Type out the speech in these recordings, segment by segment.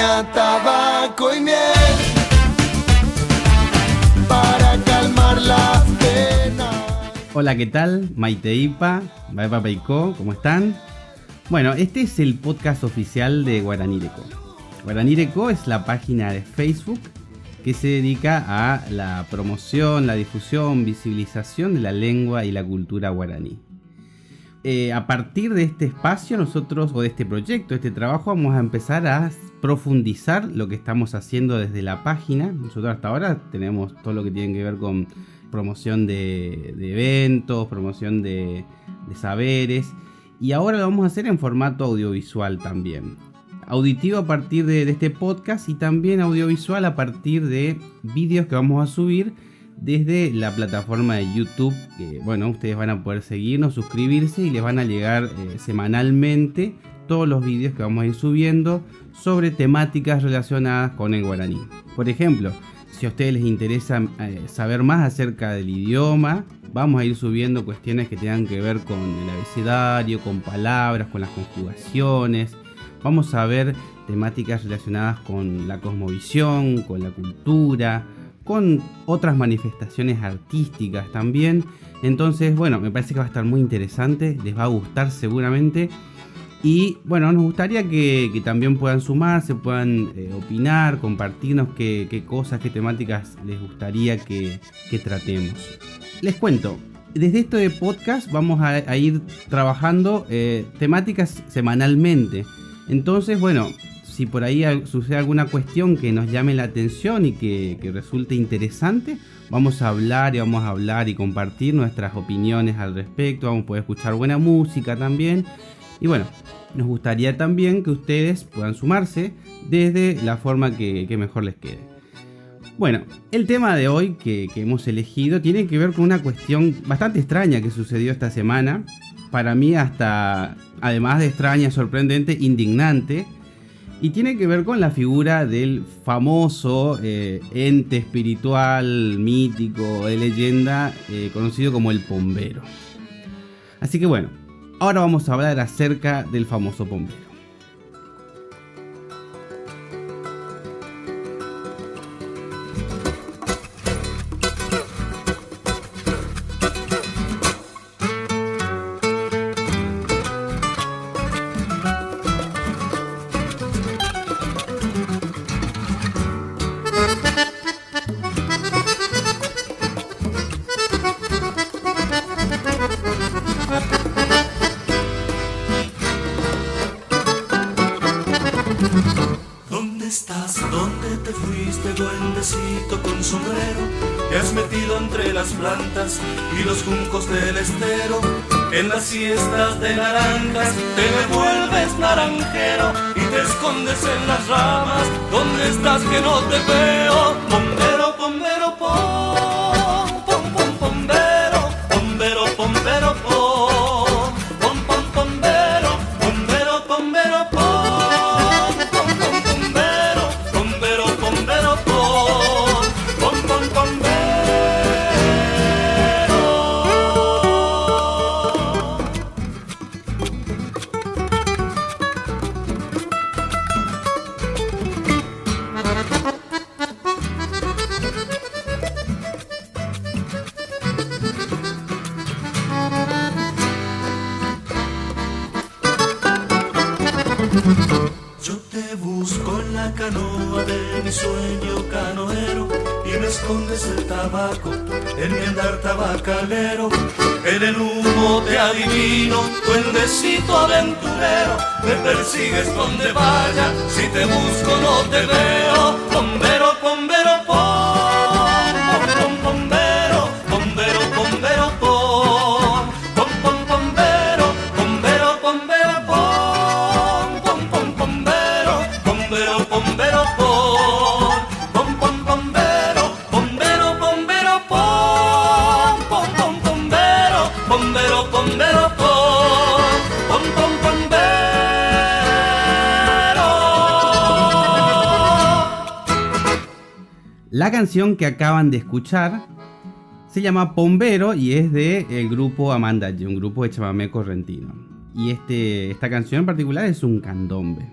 caña, tabaco y miel para calmar las penas. Hola, ¿qué tal? Maite Ipa, Baipa Peicó, ¿cómo están? Bueno, este es el podcast oficial de Guaranireco. Guaranireco es la página de Facebook que se dedica a la promoción, la difusión, visibilización de la lengua y la cultura guaraní. A partir de este espacio nosotros, o de este proyecto, este trabajo, vamos a empezar a profundizar lo que estamos haciendo desde la página. Nosotros hasta ahora tenemos todo lo que tiene que ver con promoción de eventos, promoción de saberes, y ahora lo vamos a hacer en formato audiovisual también. Auditivo a partir de este podcast y también audiovisual a partir de vídeos que vamos a subir desde la plataforma de YouTube, que bueno, ustedes van a poder seguirnos, suscribirse y les van a llegar semanalmente todos los vídeos que vamos a ir subiendo sobre temáticas relacionadas con el guaraní. Por ejemplo, si a ustedes les interesa saber más acerca del idioma, vamos a ir subiendo cuestiones que tengan que ver con el abecedario, con palabras, con las conjugaciones. Vamos a ver temáticas relacionadas con la cosmovisión, con la cultura, con otras manifestaciones artísticas también. Entonces, bueno, me parece que va a estar muy interesante, les va a gustar seguramente. Y bueno, nos gustaría que también puedan sumarse, puedan opinar, compartirnos qué cosas, qué temáticas les gustaría que tratemos. Les cuento, desde esto de podcast vamos a ir trabajando temáticas semanalmente. Entonces, bueno, si por ahí sucede alguna cuestión que nos llame la atención y que resulte interesante, vamos a hablar y compartir nuestras opiniones al respecto. Vamos a poder escuchar buena música también. Y bueno, nos gustaría también que ustedes puedan sumarse desde la forma que mejor les quede. Bueno, el tema de hoy que hemos elegido tiene que ver con una cuestión bastante extraña que sucedió esta semana. Para mí hasta, además de extraña, sorprendente, indignante. Y tiene que ver con la figura del famoso ente espiritual, mítico, de leyenda, conocido como el Pombero. Así que bueno, ahora vamos a hablar acerca del famoso Pombero. ¿Dónde estás? ¿Dónde te fuiste, duendecito con sombrero? Te has metido entre las plantas y los juncos del estero. En las siestas de naranjas te me vuelves naranjero y te escondes en las ramas. ¿Dónde estás que no te veo? Pombero, pombero, pom, pom, pom, pombero, pombero, pombero, pom, pom, pom, pombero, pombero, pombero, pom. Yo te busco en la canoa de mi sueño canoero y me escondes el tabaco en mi andar tabacalero. En el humo te adivino, duendecito aventurero, me persigues donde vaya, si te busco no te veo. Pombero, pombero, pom, pom, pom, pombero, pombero, pombero, pom, pom, pom, pombero, pombero, pombero, pom, pom, pom, pombero, pombero, pombero, pom, pom, pom, pombero, pombero, pombero, pom, pom, pom, pombero, pombero, pombero, pom, pom, pom, pombero. La canción que acaban de escuchar se llama Pombero y es del grupo Amandaye, un grupo de chamamé correntino. Y esta canción en particular es un candombe.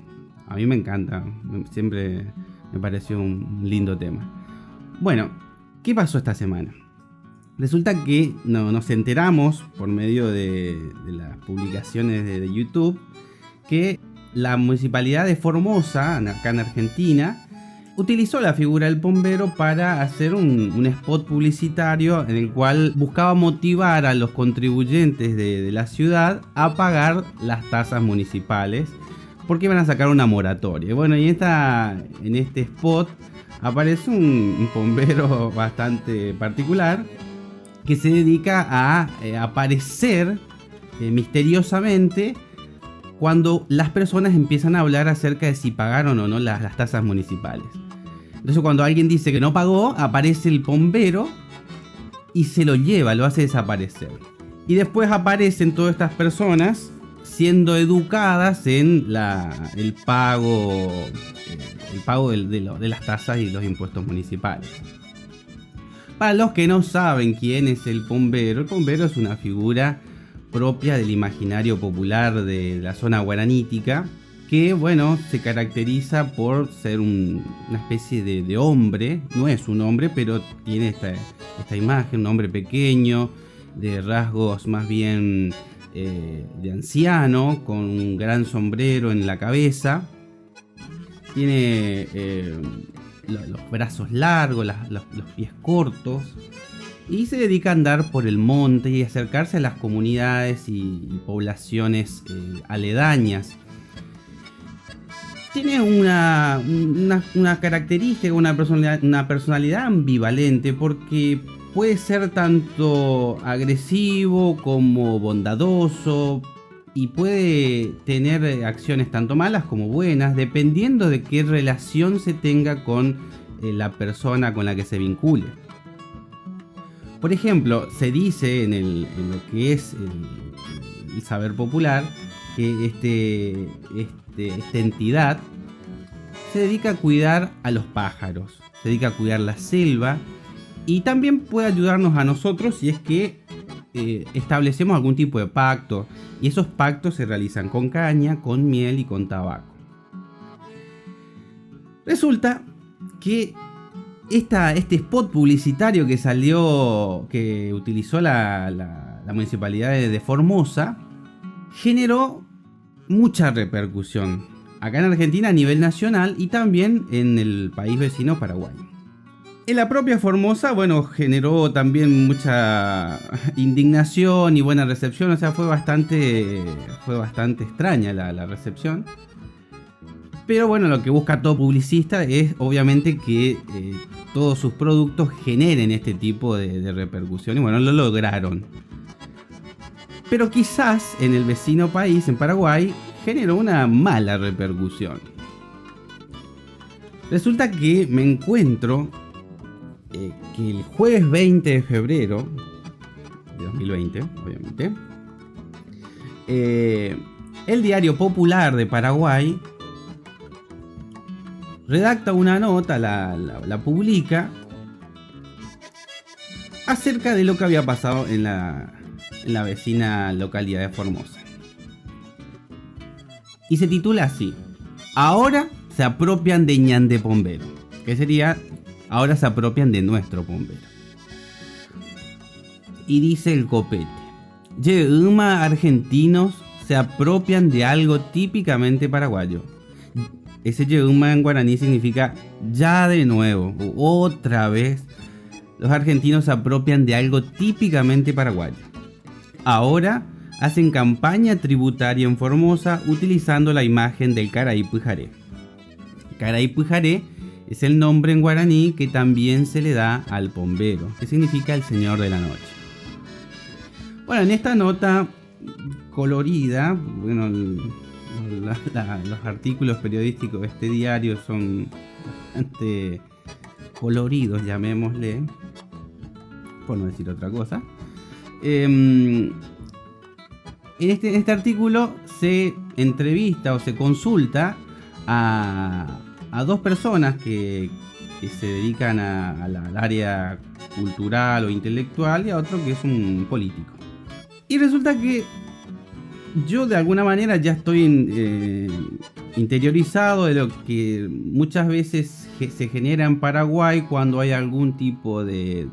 A mí me encanta, siempre me pareció un lindo tema. Bueno, ¿qué pasó esta semana? Resulta que nos enteramos por medio de las publicaciones de YouTube que la municipalidad de Formosa, acá en Argentina, utilizó la figura del bombero para hacer un spot publicitario en el cual buscaba motivar a los contribuyentes de la ciudad a pagar las tasas municipales porque iban a sacar una moratoria. Bueno, y en este spot aparece un bombero bastante particular que se dedica a aparecer misteriosamente cuando las personas empiezan a hablar acerca de si pagaron o no las tasas municipales. Entonces cuando alguien dice que no pagó, aparece el bombero y se lo lleva, lo hace desaparecer. Y después aparecen todas estas personas siendo educadas en el pago de las tasas y los impuestos municipales. Para los que no saben quién es el bombero es una figura propia del imaginario popular de la zona guaranítica, que bueno, se caracteriza por ser una especie de hombre. No es un hombre, pero tiene esta imagen, un hombre pequeño, de rasgos más bien de anciano, con un gran sombrero en la cabeza. Tiene los brazos largos, los pies cortos, y se dedica a andar por el monte y acercarse a las comunidades y poblaciones aledañas. Tiene una característica, una personalidad ambivalente, porque puede ser tanto agresivo como bondadoso, y puede tener acciones tanto malas como buenas, dependiendo de qué relación se tenga con la persona con la que se vincule. Por ejemplo, se dice en lo que es el saber popular que esta entidad se dedica a cuidar a los pájaros, se dedica a cuidar la selva, y también puede ayudarnos a nosotros si es que establecemos algún tipo de pacto, y esos pactos se realizan con caña, con miel y con tabaco. Resulta que este spot publicitario que utilizó la municipalidad de Formosa, generó mucha repercusión acá en Argentina a nivel nacional y también en el país vecino Paraguay. En la propia Formosa, bueno, generó también mucha indignación y buena recepción. O sea, fue bastante extraña la recepción. Pero bueno, lo que busca todo publicista es obviamente que todos sus productos generen este tipo de repercusión. Y bueno, lo lograron. Pero quizás en el vecino país, en Paraguay, generó una mala repercusión. Resulta que me encuentro que el jueves 20 de febrero de 2020, obviamente, el Diario Popular de Paraguay redacta una nota, la publica, acerca de lo que había pasado en la vecina localidad de Formosa. Y se titula así: ahora se apropian de Ñande Bombero. Que sería: ahora se apropian de nuestro bombero. Y dice el copete: Yeuma argentinos se apropian de algo típicamente paraguayo. Ese Yeuma en guaraní significa ya de nuevo, o otra vez. Los argentinos se apropian de algo típicamente paraguayo. Ahora hacen campaña tributaria en Formosa utilizando la imagen del Caraypujaré. Caraypujaré es el nombre en guaraní que también se le da al bombero, que significa el señor de la noche. Bueno, en esta nota colorida, bueno, los artículos periodísticos de este diario son bastante coloridos, llamémosle, por no decir otra cosa. En este artículo se entrevista o se consulta a dos personas que se dedican al área cultural o intelectual, y a otro que es un político. Y resulta que yo de alguna manera ya estoy interiorizado de lo que muchas veces se genera en Paraguay cuando hay algún tipo de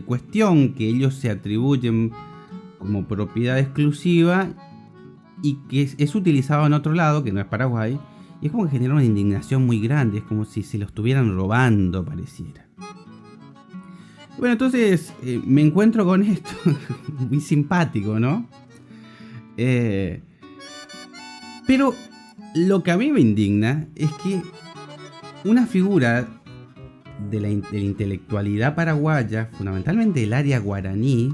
cuestión que ellos se atribuyen como propiedad exclusiva y que es utilizado en otro lado, que no es Paraguay, y es como que genera una indignación muy grande, es como si se lo estuvieran robando, pareciera. Bueno, entonces me encuentro con esto, muy simpático, ¿no? Pero lo que a mí me indigna es que una figura de la intelectualidad paraguaya, fundamentalmente del área guaraní,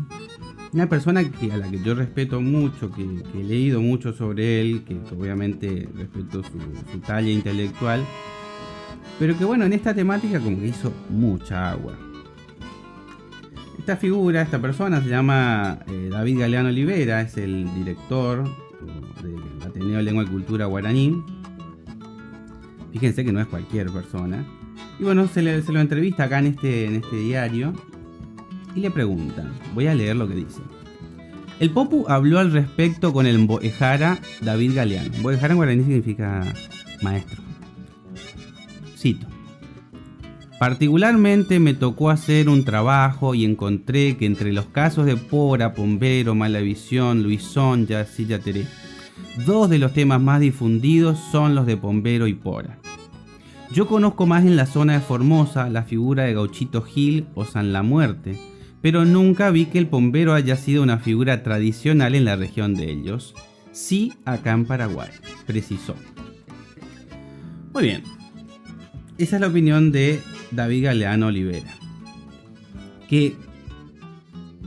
una persona a la que yo respeto mucho, que he leído mucho sobre él, que obviamente respeto su talla intelectual, pero que bueno, en esta temática como que hizo mucha agua. Esta figura, esta persona se llama David Galeano Olivera, es el director del Ateneo de Lengua y Cultura Guaraní. Fíjense que no es cualquier persona. Y bueno, se lo entrevista acá en este diario y le preguntan, voy a leer lo que dice. El Popu habló al respecto con el Mboejara David Galeano. Mboejara en guaraní significa maestro. Cito. Particularmente me tocó hacer un trabajo y encontré que entre los casos de Pora, Pombero, Malavisión, Luisón, Yací, Yateré, dos de los temas más difundidos son los de Pombero y Pora. Yo conozco más en la zona de Formosa la figura de Gauchito Gil o San La Muerte, pero nunca vi que el Pombero haya sido una figura tradicional en la región de ellos. Sí, acá en Paraguay, precisó. Muy bien, esa es la opinión de David Galeano Olivera, que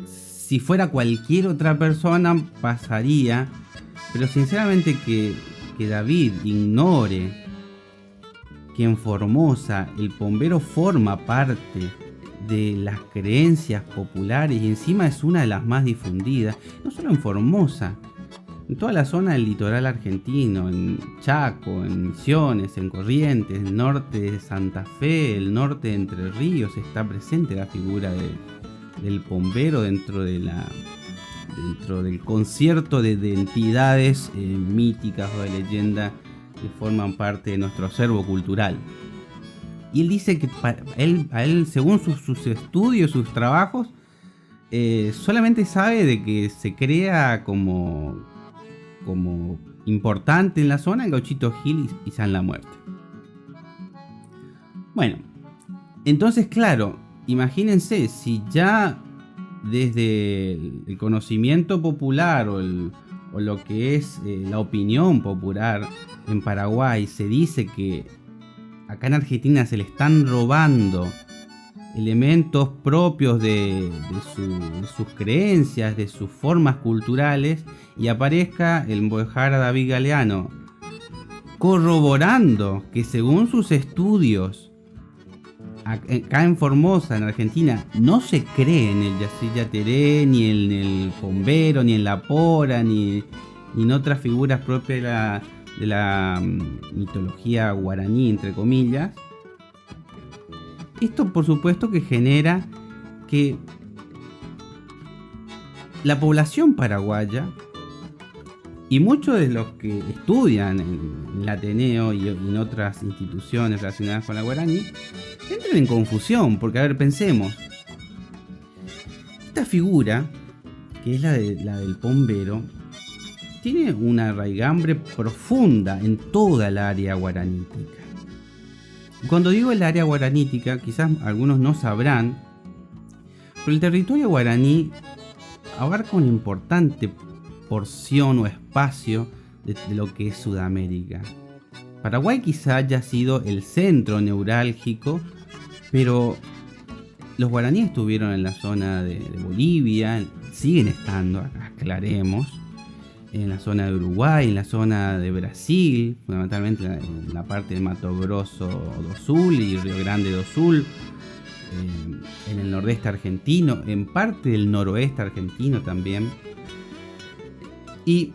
si fuera cualquier otra persona pasaría, pero sinceramente que David ignore que en Formosa el Pombero forma parte de las creencias populares y encima es una de las más difundidas, no solo en Formosa, en toda la zona del litoral argentino, en Chaco, en Misiones, en Corrientes, el norte de Santa Fe, el norte de Entre Ríos, está presente la figura del Pombero dentro del concierto de entidades míticas o de leyenda que forman parte de nuestro acervo cultural. Y él dice que a él según sus estudios, sus trabajos, solamente sabe de que se crea como importante en la zona el Gauchito Gil y San La Muerte. Bueno, entonces claro, imagínense si ya desde el conocimiento popular o lo que es la opinión popular en Paraguay se dice que acá en Argentina se le están robando elementos propios de sus creencias, de sus formas culturales, y aparezca el Mboejara David Galeano corroborando que según sus estudios acá en Formosa, en Argentina, no se cree en el Yací Yateré, ni en el Pombero, ni en la Pora, ni en otras figuras propias de la mitología guaraní, entre comillas. Esto por supuesto que genera que la población paraguaya y muchos de los que estudian en el Ateneo y en otras instituciones relacionadas con la guaraní entran en confusión, porque a ver, pensemos, esta figura, que es la del Pombero, tiene una raigambre profunda en toda el área guaranítica. Cuando digo el área guaranítica, quizás algunos no sabrán, pero el territorio guaraní abarca una importante porción o espacio de lo que es Sudamérica. Paraguay quizá haya sido el centro neurálgico, pero los guaraníes estuvieron en la zona de Bolivia, siguen estando, aclaremos, en la zona de Uruguay, en la zona de Brasil, fundamentalmente en la parte de Mato Grosso do Sul y Río Grande do Sul, en el nordeste argentino, en parte del noroeste argentino también. Y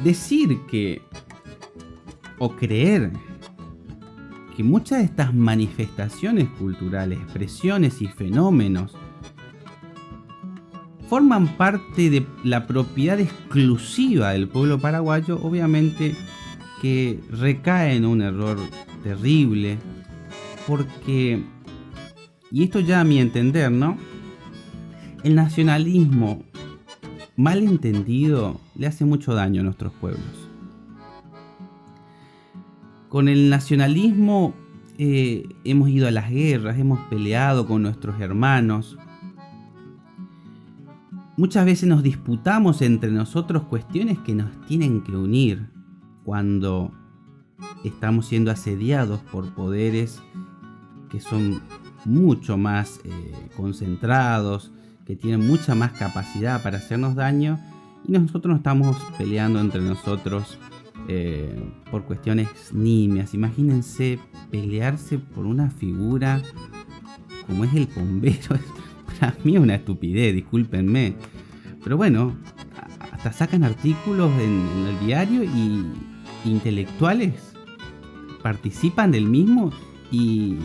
decir que, o creer que muchas de estas manifestaciones culturales, expresiones y fenómenos forman parte de la propiedad exclusiva del pueblo paraguayo, obviamente que recae en un error terrible, porque, y esto ya a mi entender, ¿no? El nacionalismo mal entendido le hace mucho daño a nuestros pueblos. Con el nacionalismo hemos ido a las guerras, hemos peleado con nuestros hermanos. Muchas veces nos disputamos entre nosotros cuestiones que nos tienen que unir cuando estamos siendo asediados por poderes que son mucho más concentrados, que tienen mucha más capacidad para hacernos daño, y nosotros nos estamos peleando entre nosotros por cuestiones nimias. Imagínense pelearse por una figura como es el bombero. Para mí es una estupidez, discúlpenme. Pero bueno, hasta sacan artículos en el diario y intelectuales participan del mismo y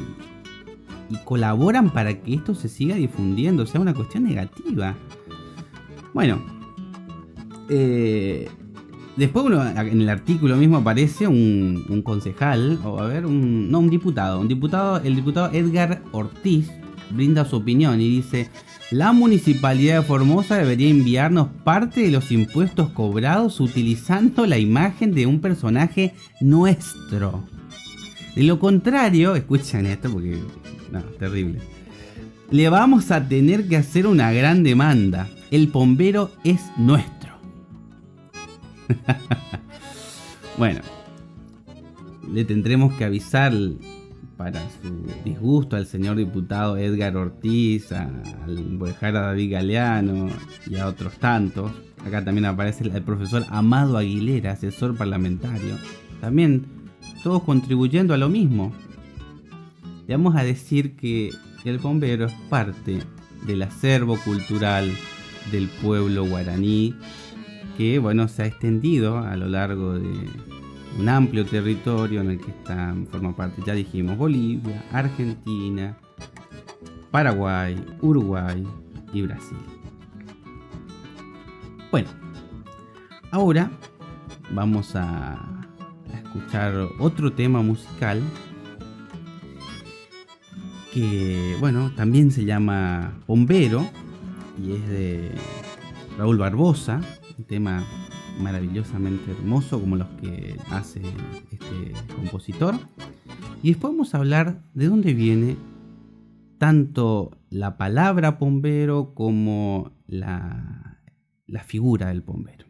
colaboran para que esto se siga difundiendo, o sea, una cuestión negativa. Bueno, después en el artículo mismo aparece un concejal, el diputado Edgar Ortiz brinda su opinión y dice: la Municipalidad de Formosa debería enviarnos parte de los impuestos cobrados utilizando la imagen de un personaje nuestro. De lo contrario, escuchen esto porque no, terrible. Le vamos a tener que hacer una gran demanda. El bombero es nuestro. Bueno, le tendremos que avisar para su disgusto al señor diputado Edgar Ortiz, al Bojara David Galeano y a otros tantos. Acá también aparece el profesor Amado Aguilera, asesor parlamentario. También todos contribuyendo a lo mismo. Le vamos a decir que el bombero es parte del acervo cultural del pueblo guaraní, que bueno, se ha extendido a lo largo de un amplio territorio en el que forma parte, ya dijimos, Bolivia, Argentina, Paraguay, Uruguay y Brasil. Bueno, ahora vamos a escuchar otro tema musical que, bueno, también se llama Bombero y es de Raúl Barbosa, un tema maravillosamente hermoso como los que hace este compositor. Y después vamos a hablar de dónde viene tanto la palabra bombero como la figura del bombero.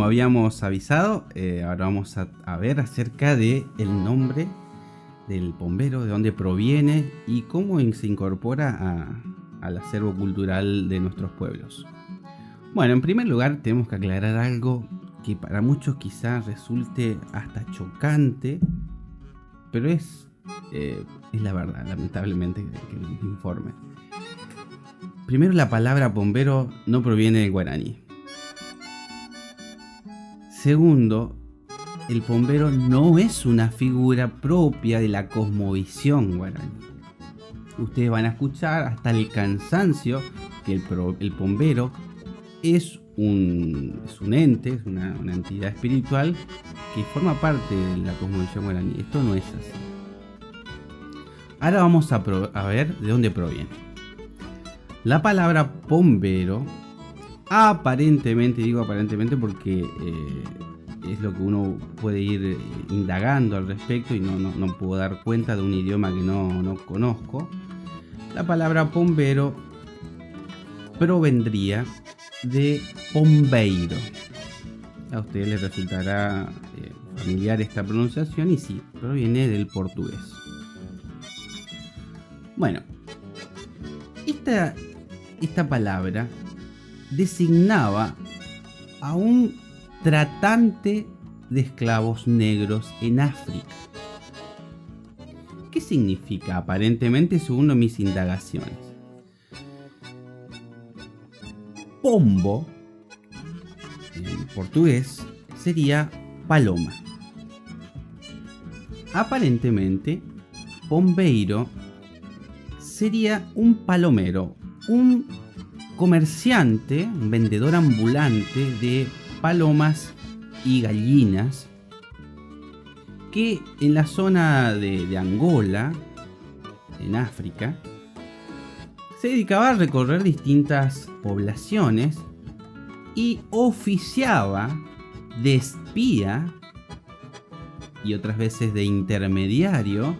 habíamos avisado, ahora vamos a ver acerca de el nombre del pombero, de dónde proviene y cómo se incorpora al acervo cultural de nuestros pueblos. Bueno, en primer lugar tenemos que aclarar algo que para muchos quizás resulte hasta chocante, pero es la verdad, lamentablemente, que les informe. Primero, la palabra pombero no proviene del guaraní. Segundo, el pombero no es una figura propia de la cosmovisión guaraní. Ustedes van a escuchar hasta el cansancio que el pombero es un ente, es una entidad espiritual que forma parte de la cosmovisión guaraní. Esto no es así. Ahora vamos a ver de dónde proviene. La palabra pombero, aparentemente, digo aparentemente porque es lo que uno puede ir indagando al respecto y no puedo dar cuenta de un idioma que no conozco. La palabra pombero provendría de pombeiro. A ustedes les resultará familiar esta pronunciación y sí, proviene del portugués. Bueno, esta palabra designaba a un tratante de esclavos negros en África. ¿Qué significa aparentemente según mis indagaciones? Pombo, en portugués, sería paloma. Aparentemente, pombeiro sería un palomero, un comerciante, un vendedor ambulante de palomas y gallinas que en la zona de Angola, en África, se dedicaba a recorrer distintas poblaciones y oficiaba de espía y otras veces de intermediario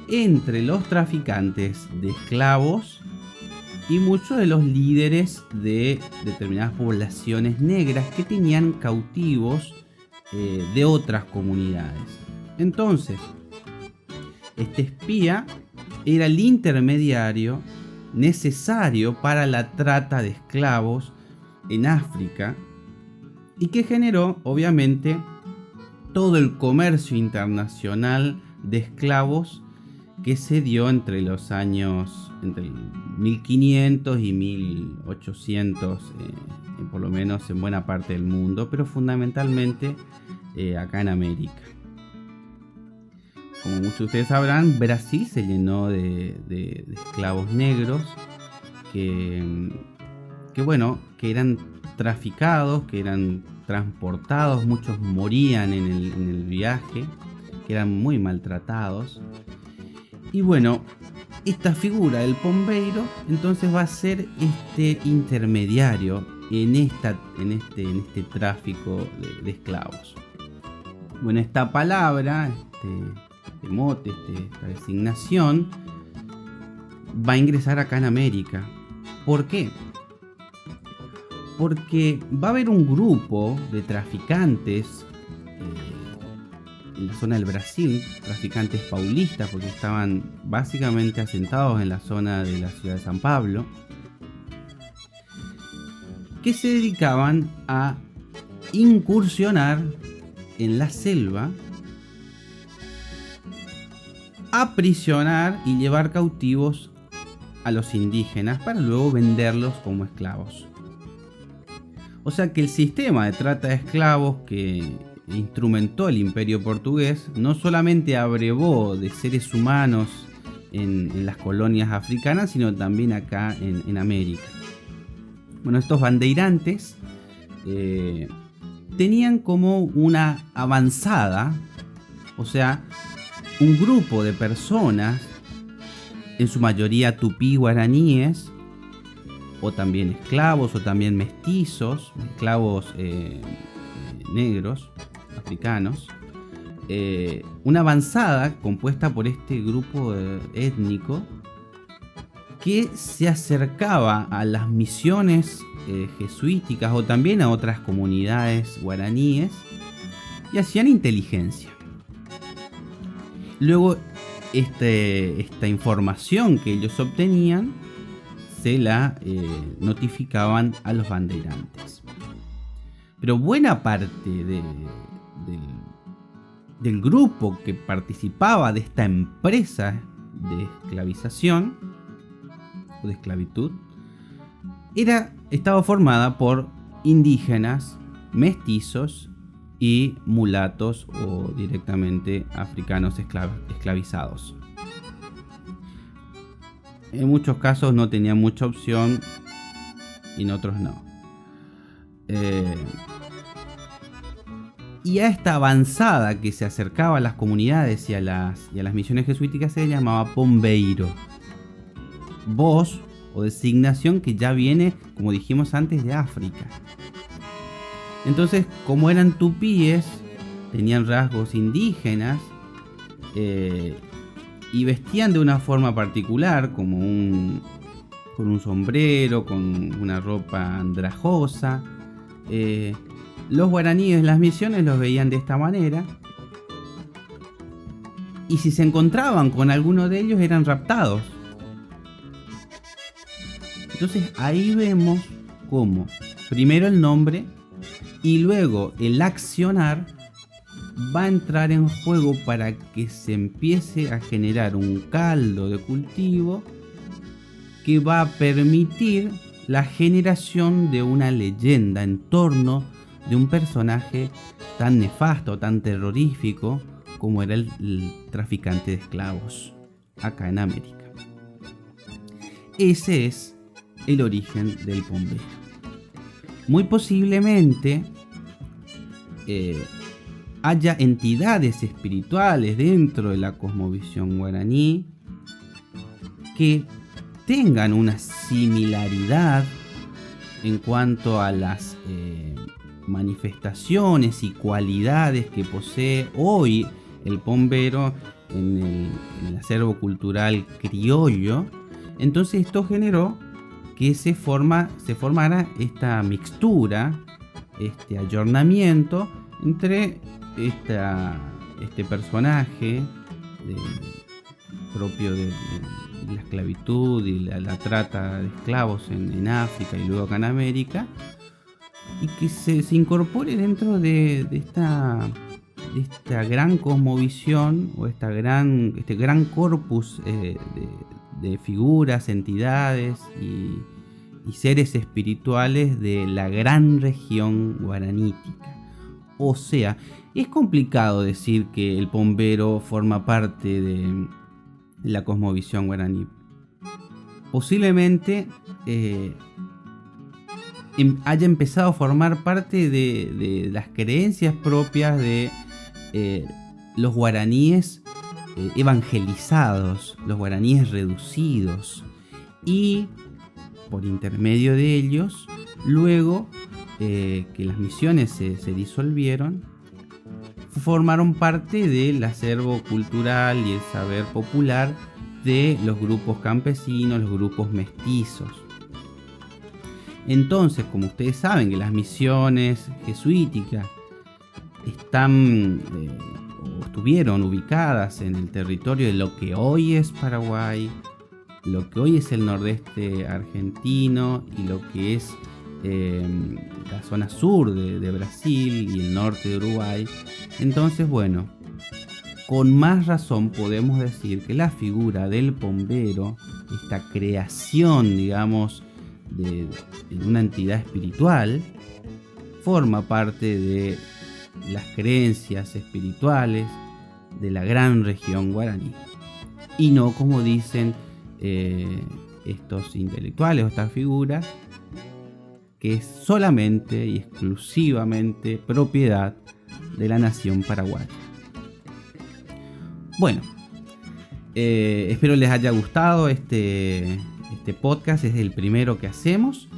entre los traficantes de esclavos y muchos de los líderes de determinadas poblaciones negras que tenían cautivos de otras comunidades. Entonces, este espía era el intermediario necesario para la trata de esclavos en África y que generó, obviamente, todo el comercio internacional de esclavos que se dio entre los años entre 1500 y 1800, por lo menos en buena parte del mundo, pero fundamentalmente acá en América. Como muchos de ustedes sabrán, Brasil se llenó de esclavos negros que eran traficados, que eran transportados, muchos morían en el viaje, que eran muy maltratados. Y bueno, esta figura del pombeiro entonces va a ser este intermediario en este tráfico de esclavos. Bueno, esta palabra, este mote, esta designación va a ingresar acá en América. ¿Por qué? Porque va a haber un grupo de traficantes en la zona del Brasil, traficantes paulistas, porque estaban básicamente asentados en la zona de la ciudad de San Pablo, que se dedicaban a incursionar en la selva, aprisionar y llevar cautivos a los indígenas para luego venderlos como esclavos. O sea que el sistema de trata de esclavos que instrumentó el Imperio Portugués no solamente abrevó de seres humanos en las colonias africanas, sino también acá en América. Bueno, estos bandeirantes tenían como una avanzada, o sea, un grupo de personas, en su mayoría tupí guaraníes, o también esclavos, o también mestizos, esclavos negros, africanos, una avanzada compuesta por este grupo étnico que se acercaba a las misiones jesuíticas o también a otras comunidades guaraníes y hacían inteligencia. Luego esta información que ellos obtenían se la notificaban a los bandeirantes. Pero buena parte del grupo que participaba de esta empresa de esclavización o de esclavitud estaba formada por indígenas, mestizos y mulatos o directamente africanos esclavizados. En muchos casos no tenían mucha opción y en otros no. Y a esta avanzada que se acercaba a las comunidades y a las misiones jesuíticas se le llamaba pombeiro. Voz o designación que ya viene, como dijimos antes, de África. Entonces, como eran tupíes, tenían rasgos indígenas y vestían de una forma particular, como con un sombrero, con una ropa andrajosa. Los guaraníes en las misiones los veían de esta manera. Y si se encontraban con alguno de ellos eran raptados. Entonces ahí vemos cómo primero el nombre y luego el accionar va a entrar en juego para que se empiece a generar un caldo de cultivo que va a permitir la generación de una leyenda en torno de un personaje tan nefasto, tan terrorífico como era el traficante de esclavos acá en América. Ese es el origen del pombero. Muy posiblemente haya entidades espirituales dentro de la cosmovisión guaraní que tengan una similaridad en cuanto a las manifestaciones y cualidades que posee hoy el pombero en el acervo cultural criollo. Entonces esto generó que se formara esta mixtura, este ayornamiento entre este personaje propio de la esclavitud y la trata de esclavos en África y luego acá en América, y que se incorpore dentro de esta gran cosmovisión o este gran corpus de figuras, entidades y seres espirituales de la gran región guaranítica. O sea, es complicado decir que el pombero forma parte de la cosmovisión guaraní. Posiblemente haya empezado a formar parte de las creencias propias de los guaraníes evangelizados, los guaraníes reducidos, y por intermedio de ellos, luego que las misiones se disolvieron, formaron parte del acervo cultural y el saber popular de los grupos campesinos, los grupos mestizos. Entonces, como ustedes saben que las misiones jesuíticas estuvieron ubicadas en el territorio de lo que hoy es Paraguay, lo que hoy es el nordeste argentino y lo que es la zona sur de Brasil y el norte de Uruguay. Entonces, bueno, con más razón podemos decir que la figura del pombero, esta creación, digamos, de una entidad espiritual, forma parte de las creencias espirituales de la gran región guaraní, y no como dicen estos intelectuales o estas figuras, que es solamente y exclusivamente propiedad de la nación paraguaya. Bueno, espero les haya gustado este podcast. Es el primero que hacemos.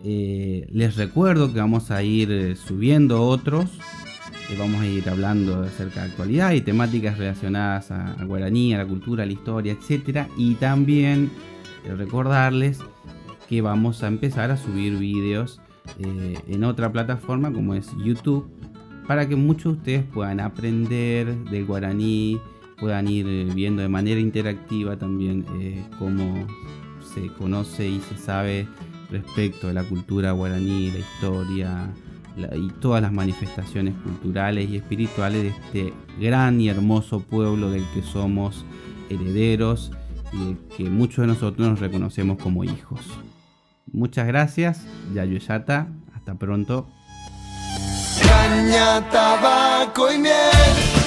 Les recuerdo que vamos a ir subiendo otros. Vamos a ir hablando acerca de actualidad y temáticas relacionadas al guaraní, a la cultura, a la historia, etc. Y también recordarles que vamos a empezar a subir videos en otra plataforma como es YouTube, para que muchos de ustedes puedan aprender del guaraní, puedan ir viendo de manera interactiva también cómo se conoce y se sabe respecto de la cultura guaraní, la historia y todas las manifestaciones culturales y espirituales de este gran y hermoso pueblo del que somos herederos y del que muchos de nosotros nos reconocemos como hijos. Muchas gracias, Yayuyata, hasta pronto. Caña, tabaco y miel.